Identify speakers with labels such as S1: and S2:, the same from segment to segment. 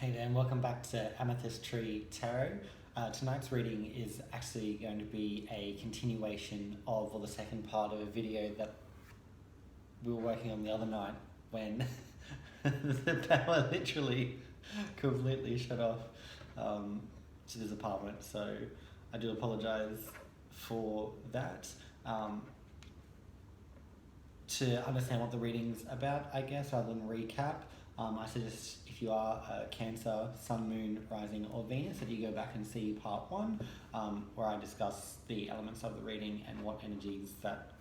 S1: Hey there, and welcome back to Amethyst Tree Tarot. Tonight's reading is actually going to be a continuation of, or the second part of a video that we were working on the other night when the power literally completely shut off to this apartment. So I do apologise for that. To understand what the reading's about, I guess, rather than recap, I suggest if you are a Cancer, Sun, Moon, Rising or Venus, that you go back and see part 1, where I discuss the elements of the reading and what energies that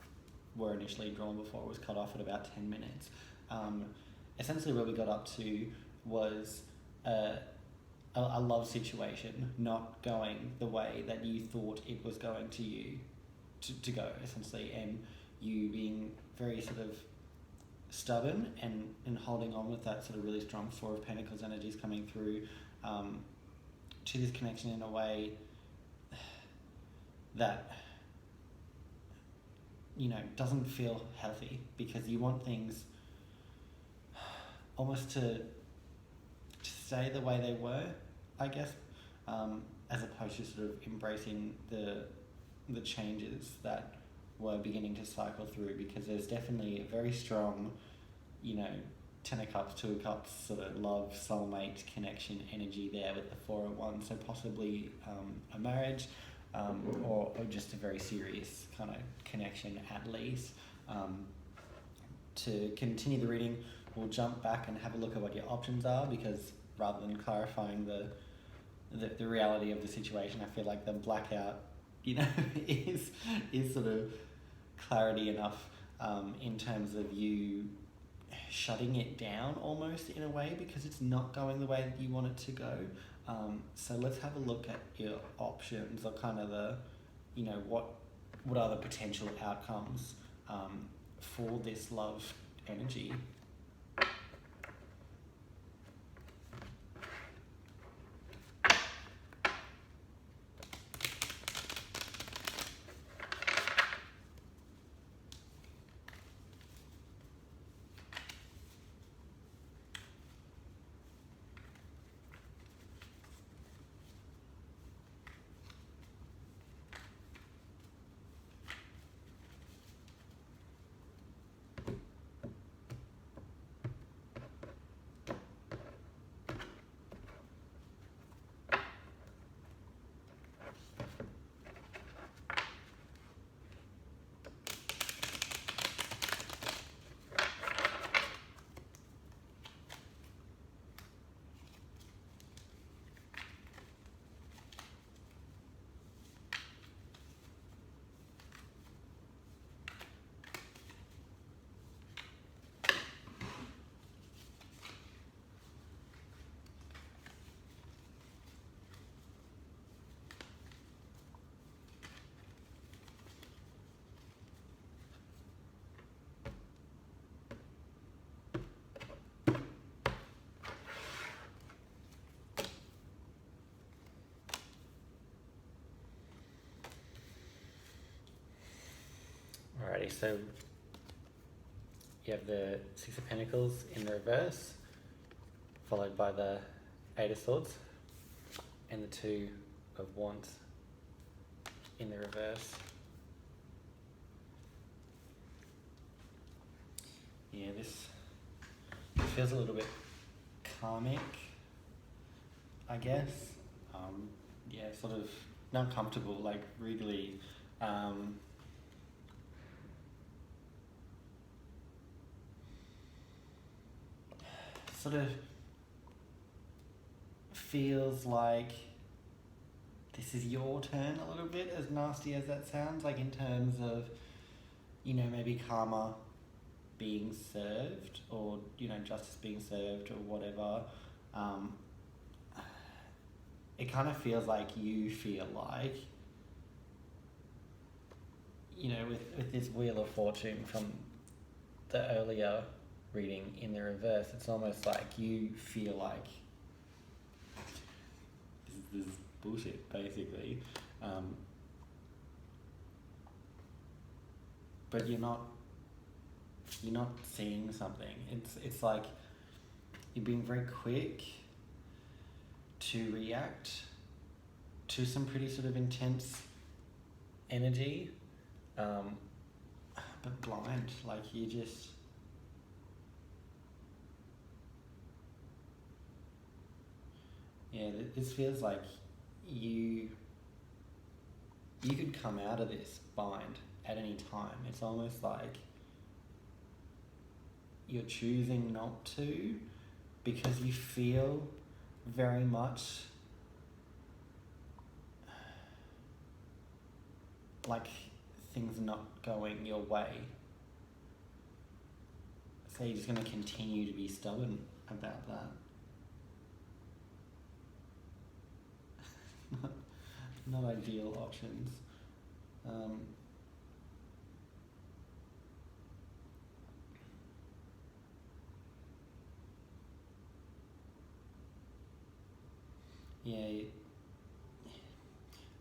S1: were initially drawn before it was cut off at about 10 minutes. Essentially where we got up to was a love situation not going the way that you thought it was going to go, essentially, and you being very sort of stubborn and holding on with that sort of really strong Four of Pentacles energies coming through to this connection in a way that, you know, doesn't feel healthy, because you want things almost to stay the way they were, I guess, as opposed to sort of embracing the changes that were beginning to cycle through, because there's definitely a very strong, you know, 10 of Cups, 2 of Cups sort of love, soulmate connection energy there with the 4 of Wands, so possibly a marriage or just a very serious kind of connection at least. To continue the reading, we'll jump back and have a look at what your options are, because rather than clarifying the reality of the situation, I feel like the blackout, you know, is sort of clarity enough in terms of you shutting it down almost in a way, because it's not going the way that you want it to go. So let's have a look at your options, or kind of the, you know, what are the potential outcomes for this love energy. Alrighty, so you have the 6 of Pentacles in reverse, followed by the 8 of Swords, and the 2 of Wands in the reverse. Yeah, this feels a little bit karmic, I guess. Yeah, sort of not comfortable, like really sort of feels like this is your turn a little bit, as nasty as that sounds, like in terms of, you know, maybe karma being served, or, you know, justice being served, or whatever. It kind of feels like you feel like, you know, with this Wheel of Fortune from the earlier reading in the reverse, it's almost like you feel like this is bullshit, basically. But you're not seeing something. It's like you're being very quick to react to some pretty sort of intense energy, but blind, like you just, yeah, this feels like you could come out of this bind at any time. It's almost like you're choosing not to because you feel very much like things are not going your way. So you're just going to continue to be stubborn about that. Not ideal options. Yeah, it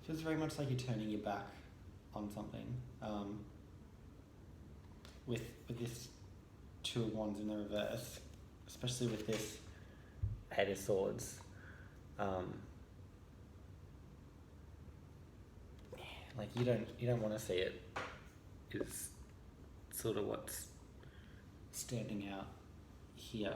S1: feels very much like you're turning your back on something. With this Two of Wands in the reverse, especially with this Eight of Swords. Like you don't want to see it, is sort of what's standing out here.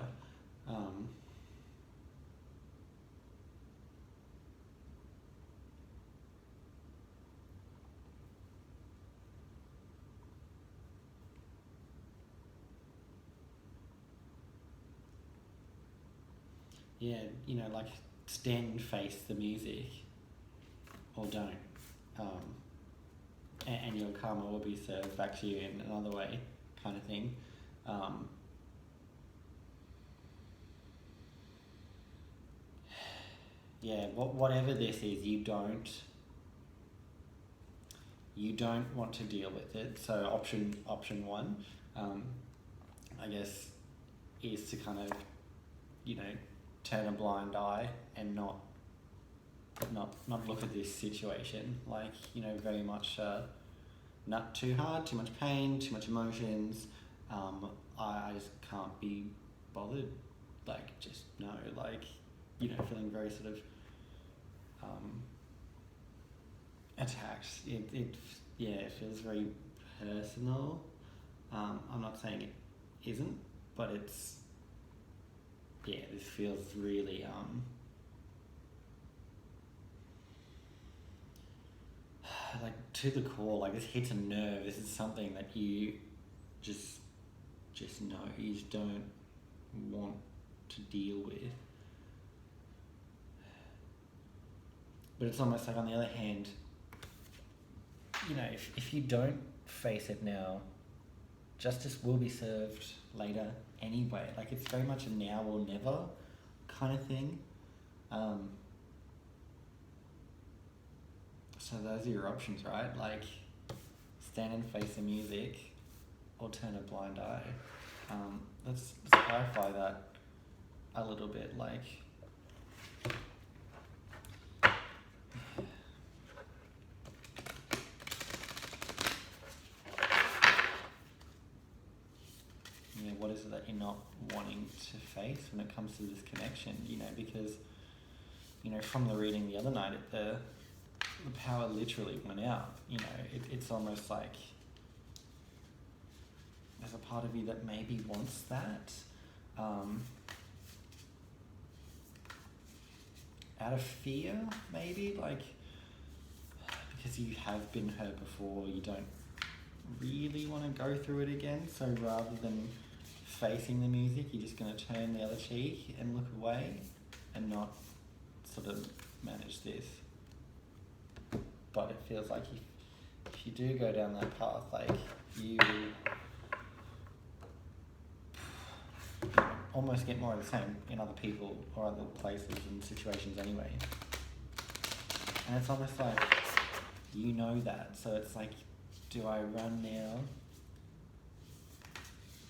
S1: Yeah, like stand and face the music, or don't. And your karma will be served back to you in another way, kind of thing. Yeah, whatever this is, you don't want to deal with it. So option one, I guess, is to kind of, turn a blind eye and not look at this situation. Like, very much not too hard, too much pain, too much emotions. I just can't be bothered. Like, just no. Like, feeling very sort of attacked. It feels very personal. I'm not saying it isn't, but it's, this feels really like to the core. Like, this hits a nerve. This is something that you just know you just don't want to deal with. But it's almost like, on the other hand, if you don't face it now, justice will be served later anyway. Like, it's very much a now or never kind of thing. So those are your options, right? Like, stand and face the music, or turn a blind eye. Let's clarify that a little bit. Like, what is it that you're not wanting to face when it comes to this connection? Because, from the reading the other night, the power literally went out. It's almost like there's a part of you that maybe wants that, out of fear, maybe, like, because you have been hurt before, you don't really want to go through it again. So rather than facing the music, you're just going to turn the other cheek and look away and not sort of manage this. But it feels like if you do go down that path, like, you almost get more of the same in other people or other places and situations anyway. And it's almost like that. So it's like, do I run now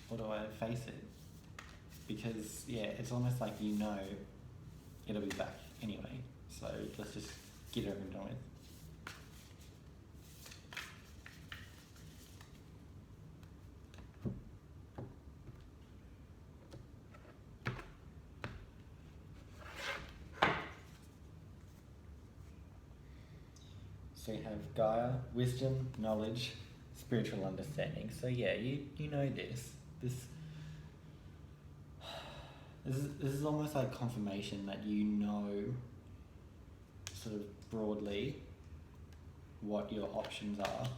S1: or do I face it? Because, it's almost like it'll be back anyway. So let's just get it over and done with. So you have Gaia, wisdom, knowledge, spiritual understanding. So yeah, you know this. This is almost like confirmation that you know sort of broadly what your options are.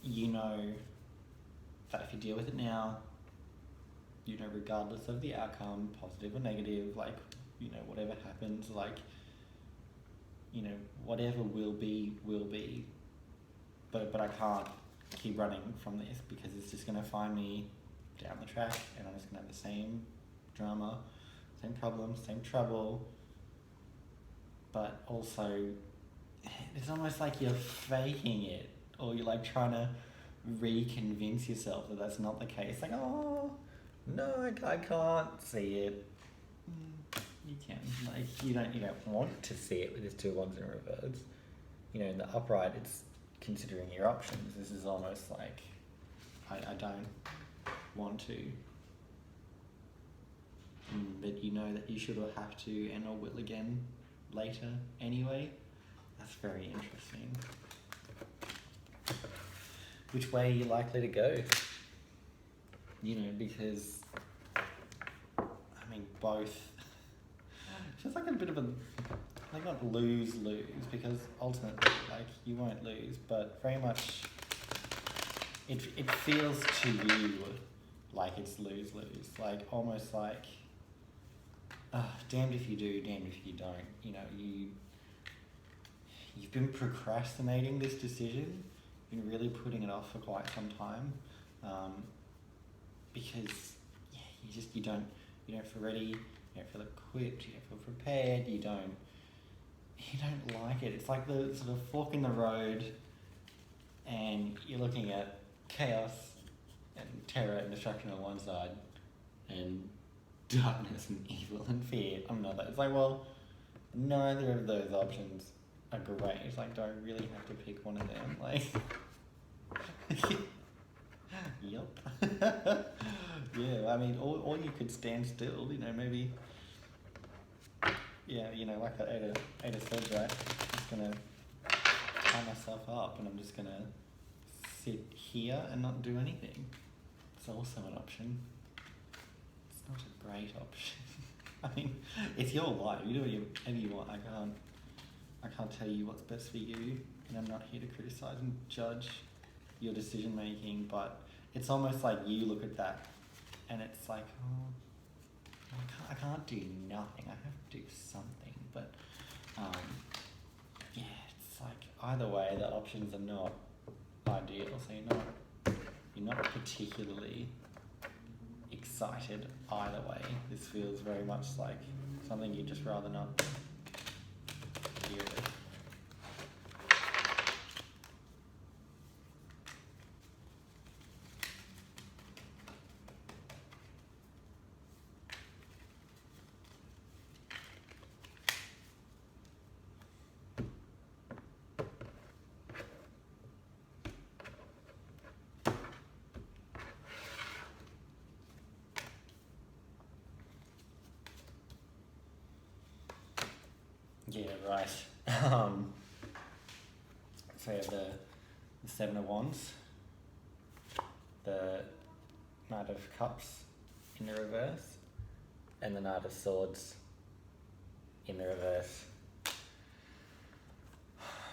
S1: You know that if you deal with it now, you know, regardless of the outcome, positive or negative, like, you know, whatever happens, like, you know, whatever will be, but I can't keep running from this because it's just going to find me down the track and I'm just going to have the same drama, same problems, same trouble, but also it's almost like you're faking it, or you're like trying to reconvince yourself that that's not the case. Like, oh, no, I can't see it. You can. Like, you don't want to see it with these two ones in reverse. You know, in the upright, it's considering your options. This is almost like, I don't want to. But you know that you should or have to and or will again later anyway. That's very interesting. Which way are you likely to go? You know, because, I mean, both, it's just like a bit of a, like not lose-lose, because ultimately, like, you won't lose, but very much, it feels to you like it's lose-lose, like, almost like, damned if you do, damned if you don't. You know, you've been procrastinating this decision, been really putting it off for quite some time, because you don't feel ready, you don't feel equipped, you don't feel prepared, you don't like it. It's like the sort of fork in the road, and you're looking at chaos and terror and destruction on one side, and darkness and evil and fear on another. It's like, well, neither of those options are great. It's like, don't really have to pick one of them. Like, yep. Yeah, I mean, or you could stand still, you know, maybe, yeah, you know, like Ada said, right? I'm just gonna tie myself up and I'm just gonna sit here and not do anything. It's also an option. It's not a great option. I mean, it's your life. You do whatever you want. I can't tell you what's best for you, and I'm not here to criticize and judge your decision making, but it's almost like you look at that and it's like, oh, I can't do nothing. I have to do something. But yeah, it's like either way, the options are not ideal. So you're not particularly excited either way. This feels very much like something you'd just rather not deal with. Yeah, right. So you have the Seven of Wands, the Knight of Cups in the reverse, and the Knight of Swords in the reverse.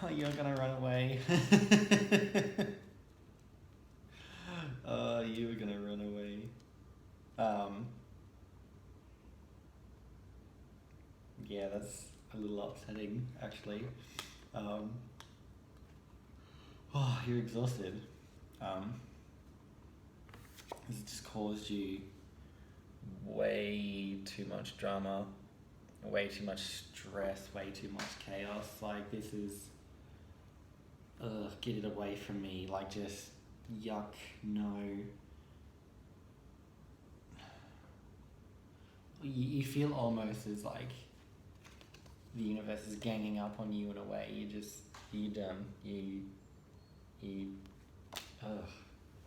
S1: Oh, you're gonna run away. Oh, you were gonna run away. Yeah, that's a little upsetting, actually. Oh, you're exhausted. This has just caused you way too much drama, way too much stress, way too much chaos. Like, this is, get it away from me. Like, just, yuck, no. You feel almost as like the universe is ganging up on you in a way. You're done.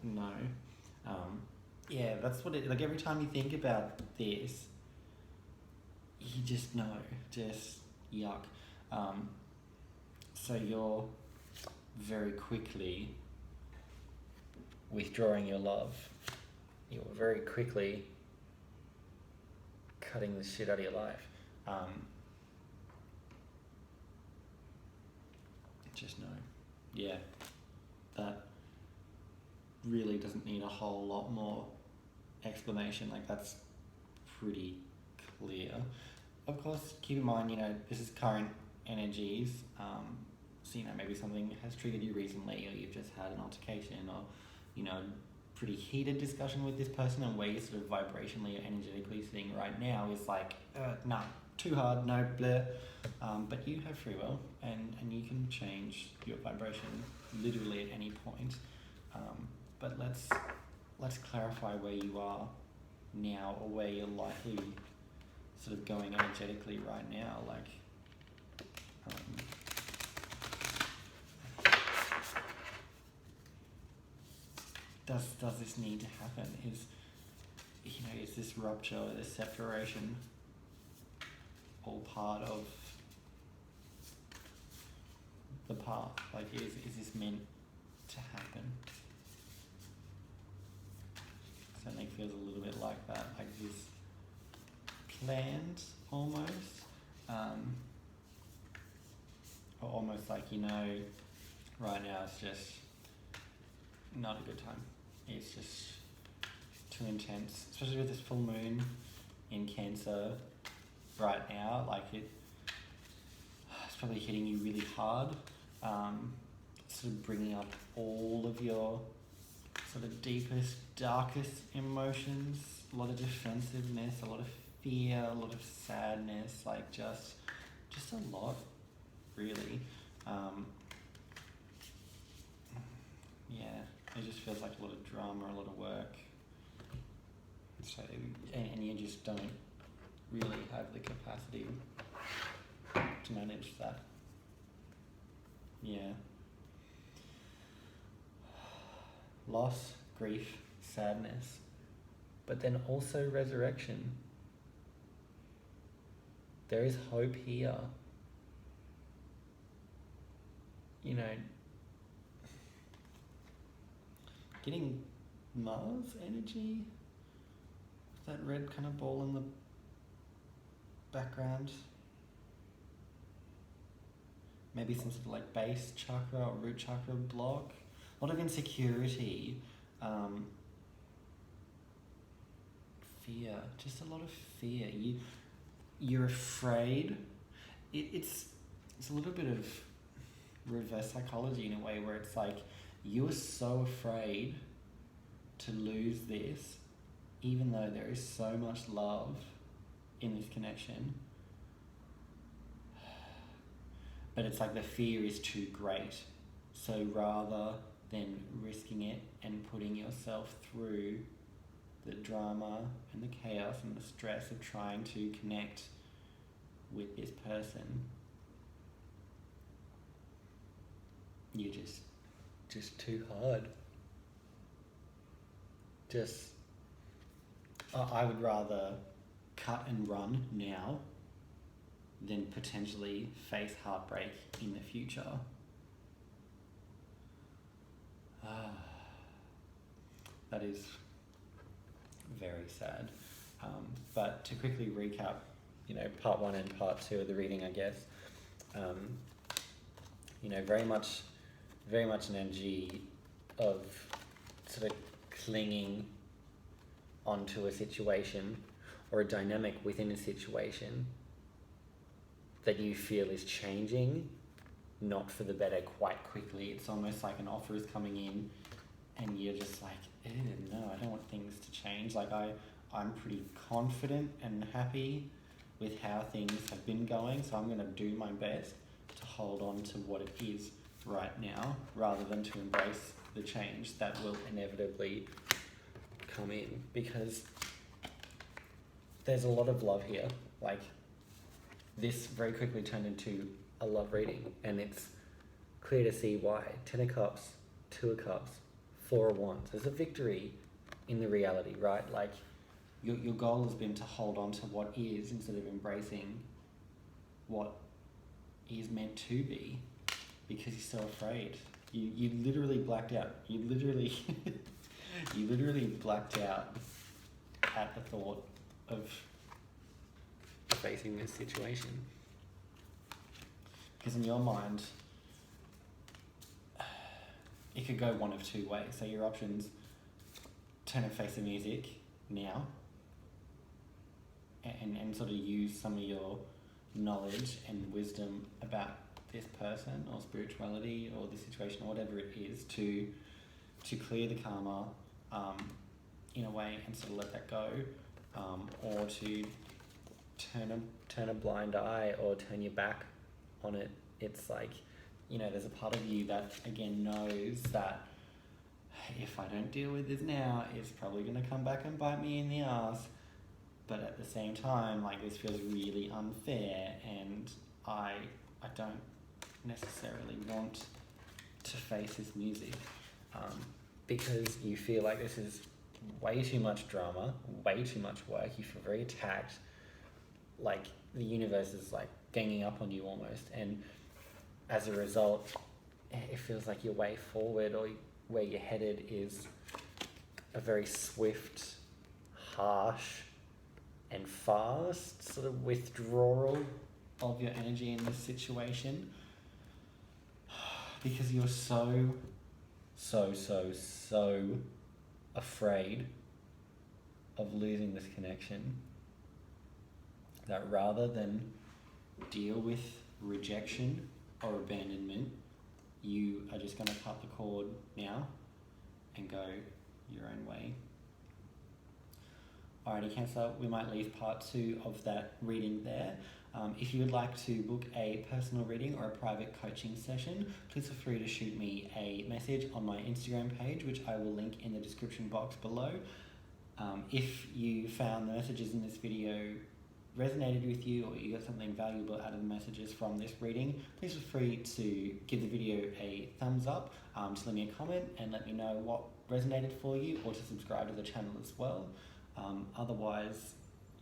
S1: No. Yeah, that's what it, like, every time you think about this, you just know, just yuck. So you're very quickly withdrawing your love. You're very quickly cutting the shit out of your life. Just know, yeah, that really doesn't need a whole lot more explanation. Like, that's pretty clear. Of course, keep in mind, this is current energies. So, maybe something has triggered you recently, or you've just had an altercation, or, pretty heated discussion with this person, and where you're sort of vibrationally or energetically sitting right now is like, nah, too hard, no, bleh. But you have free will, and you can change your vibration literally at any point. But let's clarify where you are now, or where you're likely sort of going energetically right now. Like, does this need to happen? Is this rupture, this separation, all part of the path? Like, is this meant to happen? Certainly feels a little bit like that, like this planned almost, or almost like, right now it's just not a good time. It's just too intense, especially with this full moon in Cancer right now. Like, it's probably hitting you really hard, sort of bringing up all of your sort of deepest, darkest emotions, a lot of defensiveness, a lot of fear, a lot of sadness, like just a lot, really. Yeah, it just feels like a lot of drama, a lot of work. So, and you just don't really have the capacity to manage that. Yeah. Loss, grief, sadness, but then also resurrection. There is hope here. Getting Mars energy, that red kind of ball in the background. Maybe some sort of like base chakra or root chakra block. A lot of insecurity, fear, just a lot of fear. You're afraid. It's a little bit of reverse psychology in a way, where it's like you are so afraid to lose this, even though there is so much love in this connection. But it's like the fear is too great. So rather than risking it and putting yourself through the drama and the chaos and the stress of trying to connect with this person, you're just too hard. I would rather cut and run now than potentially face heartbreak in the future. That is very sad. But to quickly recap, part one and part two of the reading, I guess. Very much an energy of sort of clinging onto a situation or a dynamic within a situation that you feel is changing, not for the better, quite quickly. It's almost like an offer is coming in and you're just like, no, I don't want things to change. Like, I'm pretty confident and happy with how things have been going, so I'm going to do my best to hold on to what it is right now, rather than to embrace the change that will inevitably come in, because there's a lot of love here. Like, this very quickly turned into a love reading, and it's clear to see why. 10 of Cups, 2 of Cups, 4 of Wands. There's a victory in the reality, right? Like, your goal has been to hold on to what is, instead of embracing what is meant to be. because you're so afraid. You literally blacked out. You literally you literally blacked out at the thought of facing this situation. Because in your mind, it could go one of two ways. So your options: turn and face the music now, and sort of use some of your knowledge and wisdom about this person or spirituality or the situation or whatever it is to clear the karma in a way and sort of let that go, or to turn a blind eye or turn your back on it. It's like, you know, there's a part of you that again knows that if I don't deal with this now, it's probably going to come back and bite me in the ass. But at the same time, like, this feels really unfair, and I don't necessarily want to face this music, because you feel like this is way too much drama, way too much work. You feel very attacked, like the universe is like ganging up on you almost, and as a result, it feels like your way forward or where you're headed is a very swift, harsh, and fast sort of withdrawal of your energy in this situation, because you're so afraid of losing this connection that rather than deal with rejection or abandonment, you are just going to cut the cord now and go your own way. Alrighty, Cancer, we might leave part 2 of that reading there. If you would like to book a personal reading or a private coaching session, please feel free to shoot me a message on my Instagram page, which I will link in the description box below. If you found the messages in this video resonated with you, or you got something valuable out of the messages from this reading, please feel free to give the video a thumbs up, to leave me a comment and let me know what resonated for you, or to subscribe to the channel as well. Otherwise,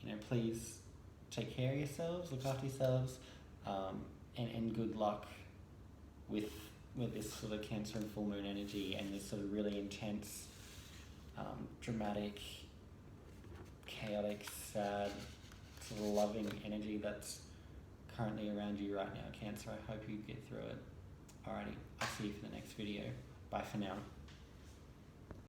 S1: you know, please take care of yourselves, look after yourselves, and good luck with this sort of Cancer and full moon energy and this sort of really intense, dramatic, chaotic, sad, sort of loving energy that's currently around you right now, Cancer. I hope you get through it. Alrighty, I'll see you for the next video. Bye for now.